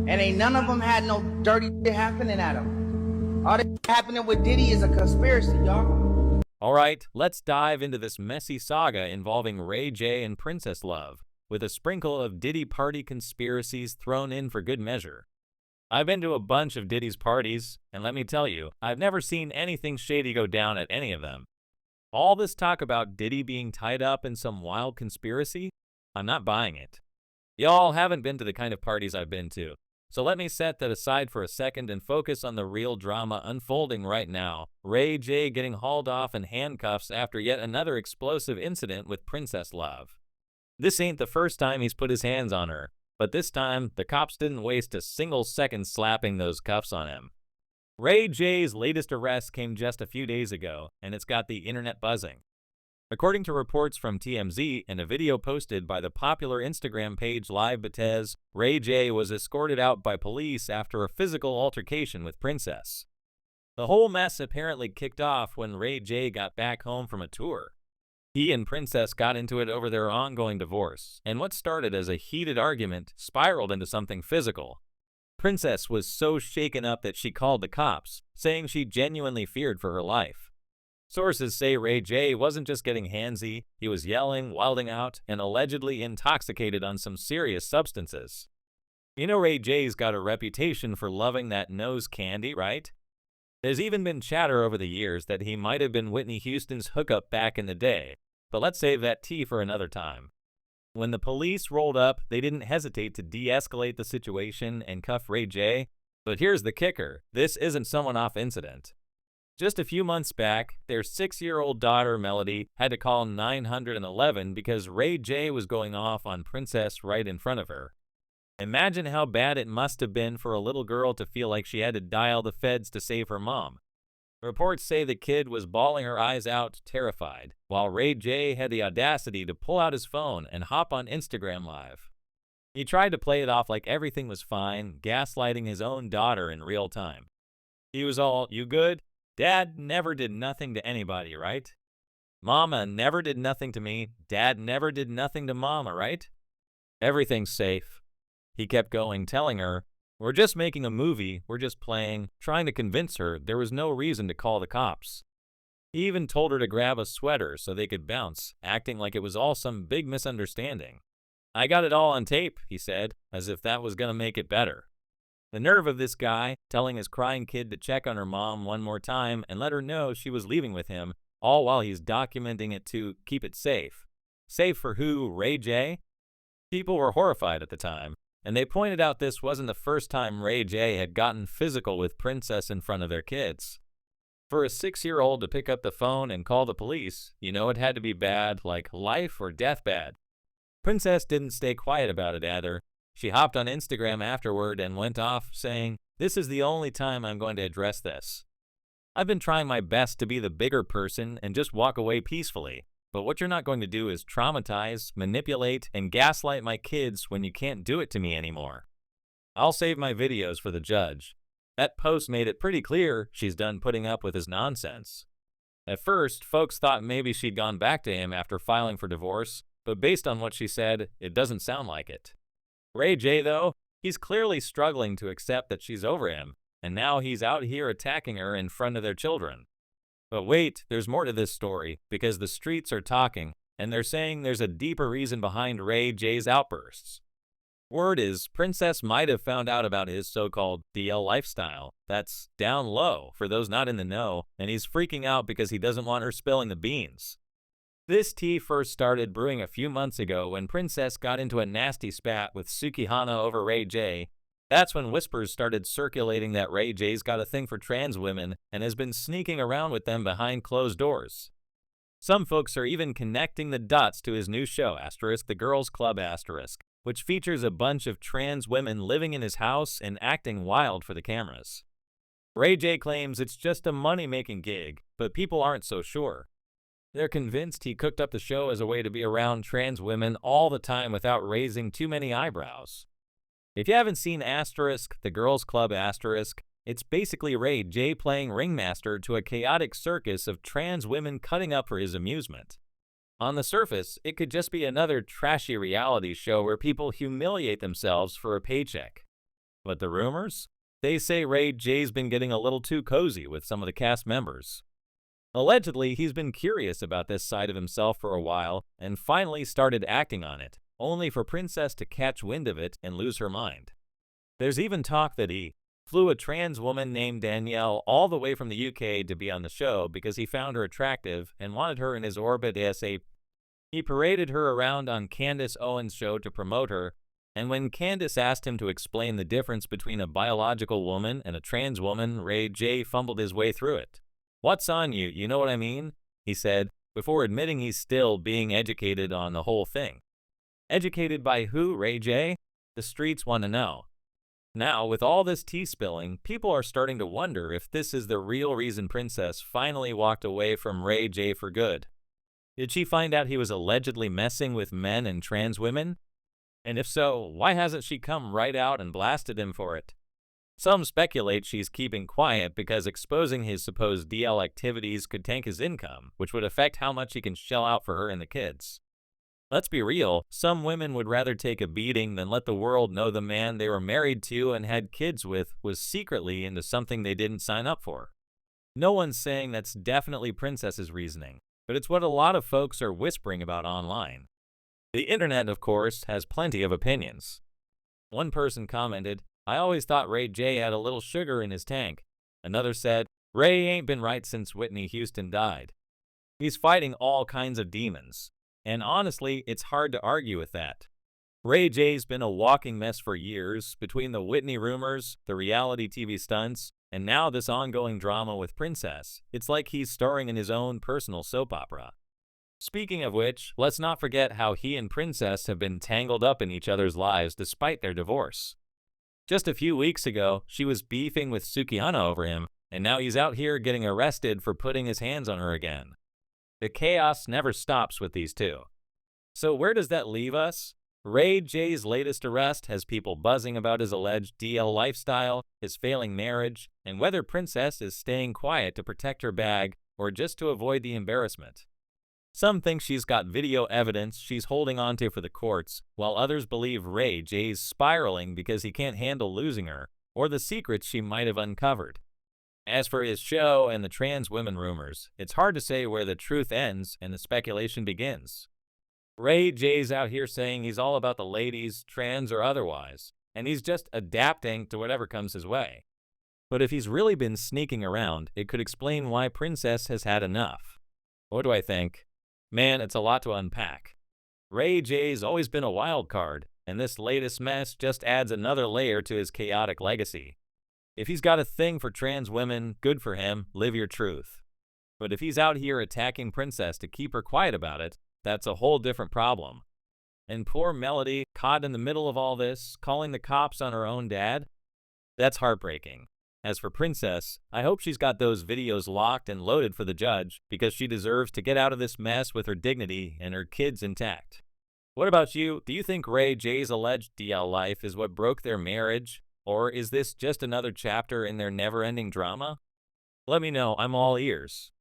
And ain't none of them had no dirty shit happening at them. All that happening with Diddy is a conspiracy, y'all. Alright, let's dive into this messy saga involving Ray J and Princess Love, with a sprinkle of Diddy party conspiracies thrown in for good measure. I've been to a bunch of Diddy's parties, and let me tell you, I've never seen anything shady go down at any of them. All this talk about Diddy being tied up in some wild conspiracy? I'm not buying it. Y'all haven't been to the kind of parties I've been to, so let me set that aside for a second and focus on the real drama unfolding right now. Ray J getting hauled off in handcuffs after yet another explosive incident with Princess Love. This ain't the first time he's put his hands on her, but this time the cops didn't waste a single second slapping those cuffs on him. Ray J's latest arrest came just a few days ago, and it's got the internet buzzing. According to reports from TMZ and a video posted by the popular Instagram page Live Betez, Ray J was escorted out by police after a physical altercation with Princess. The whole mess apparently kicked off when Ray J got back home from a tour. He and Princess got into it over their ongoing divorce, and what started as a heated argument spiraled into something physical. Princess was so shaken up that she called the cops, saying she genuinely feared for her life. Sources say Ray J wasn't just getting handsy, he was yelling, wilding out, and allegedly intoxicated on some serious substances. You know Ray J's got a reputation for loving that nose candy, right? There's even been chatter over the years that he might have been Whitney Houston's hookup back in the day, but let's save that tea for another time. When the police rolled up, they didn't hesitate to de-escalate the situation and cuff Ray J, but here's the kicker, this isn't some one-off incident. Just a few months back, their 6-year-old daughter, Melody, had to call 911 because Ray J was going off on Princess right in front of her. Imagine how bad it must have been for a little girl to feel like she had to dial the feds to save her mom. Reports say the kid was bawling her eyes out, terrified, while Ray J had the audacity to pull out his phone and hop on Instagram Live. He tried to play it off like everything was fine, gaslighting his own daughter in real time. He was all, "You good? Dad never did nothing to anybody, right? Mama never did nothing to me. Dad never did nothing to Mama, right? Everything's safe." He kept going, telling her, "We're just making a movie, we're just playing," trying to convince her there was no reason to call the cops. He even told her to grab a sweater so they could bounce, acting like it was all some big misunderstanding. "I got it all on tape," he said, as if that was gonna make it better. The nerve of this guy, telling his crying kid to check on her mom one more time and let her know she was leaving with him, all while he's documenting it to keep it safe. Safe for who, Ray J? People were horrified at the time, and they pointed out this wasn't the first time Ray J had gotten physical with Princess in front of their kids. For a 6-year-old to pick up the phone and call the police, you know it had to be bad, like life or death bad. Princess didn't stay quiet about it either. She hopped on Instagram afterward and went off, saying, "This is the only time I'm going to address this. I've been trying my best to be the bigger person and just walk away peacefully, but what you're not going to do is traumatize, manipulate, and gaslight my kids when you can't do it to me anymore. I'll save my videos for the judge." That post made it pretty clear she's done putting up with his nonsense. At first, folks thought maybe she'd gone back to him after filing for divorce, but based on what she said, it doesn't sound like it. Ray J, though, he's clearly struggling to accept that she's over him, and now he's out here attacking her in front of their children. But wait, there's more to this story, because the streets are talking, and they're saying there's a deeper reason behind Ray J's outbursts. Word is, Princess might have found out about his so-called DL lifestyle. That's down low for those not in the know, and he's freaking out because he doesn't want her spilling the beans. This tea first started brewing a few months ago when Princess got into a nasty spat with Sukihana over Ray J. That's when whispers started circulating that Ray J's got a thing for trans women and has been sneaking around with them behind closed doors. Some folks are even connecting the dots to his new show, The Girls Club, which features a bunch of trans women living in his house and acting wild for the cameras. Ray J claims it's just a money-making gig, but people aren't so sure. They're convinced he cooked up the show as a way to be around trans women all the time without raising too many eyebrows. If you haven't seen The Girls Club, it's basically Ray J playing ringmaster to a chaotic circus of trans women cutting up for his amusement. On the surface, it could just be another trashy reality show where people humiliate themselves for a paycheck. But the rumors? They say Ray J's been getting a little too cozy with some of the cast members. Allegedly, he's been curious about this side of himself for a while and finally started acting on it, only for Princess to catch wind of it and lose her mind. There's even talk that he flew a trans woman named Danielle all the way from the UK to be on the show because he found her attractive and wanted her in his orbit ASAP. He paraded her around on Candace Owens' show to promote her, and when Candace asked him to explain the difference between a biological woman and a trans woman, Ray J fumbled his way through it. "What's on you, you know what I mean?" he said, before admitting he's still being educated on the whole thing. Educated by who, Ray J? The streets want to know. Now, with all this tea spilling, people are starting to wonder if this is the real reason Princess finally walked away from Ray J for good. Did she find out he was allegedly messing with men and trans women? And if so, why hasn't she come right out and blasted him for it? Some speculate she's keeping quiet because exposing his supposed DL activities could tank his income, which would affect how much he can shell out for her and the kids. Let's be real, some women would rather take a beating than let the world know the man they were married to and had kids with was secretly into something they didn't sign up for. No one's saying that's definitely Princess's reasoning, but it's what a lot of folks are whispering about online. The internet, of course, has plenty of opinions. One person commented, "I always thought Ray J had a little sugar in his tank." Another said, "Ray ain't been right since Whitney Houston died. He's fighting all kinds of demons." And honestly, it's hard to argue with that. Ray J's been a walking mess for years, between the Whitney rumors, the reality TV stunts, and now this ongoing drama with Princess. It's like he's starring in his own personal soap opera. Speaking of which, let's not forget how he and Princess have been tangled up in each other's lives despite their divorce. Just a few weeks ago, she was beefing with Sukihana over him, and now he's out here getting arrested for putting his hands on her again. The chaos never stops with these two. So where does that leave us? Ray J's latest arrest has people buzzing about his alleged DL lifestyle, his failing marriage, and whether Princess is staying quiet to protect her bag or just to avoid the embarrassment. Some think she's got video evidence she's holding onto for the courts, while others believe Ray J's spiraling because he can't handle losing her, or the secrets she might have uncovered. As for his show and the trans women rumors, it's hard to say where the truth ends and the speculation begins. Ray J's out here saying he's all about the ladies, trans or otherwise, and he's just adapting to whatever comes his way. But if he's really been sneaking around, it could explain why Princess has had enough. What do I think? Man, it's a lot to unpack. Ray J's always been a wild card, and this latest mess just adds another layer to his chaotic legacy. If he's got a thing for trans women, good for him, live your truth. But if he's out here attacking Princess to keep her quiet about it, that's a whole different problem. And poor Melody, caught in the middle of all this, calling the cops on her own dad? That's heartbreaking. As for Princess, I hope she's got those videos locked and loaded for the judge, because she deserves to get out of this mess with her dignity and her kids intact. What about you? Do you think Ray J's alleged DL life is what broke their marriage? Or is this just another chapter in their never-ending drama? Let me know, I'm all ears.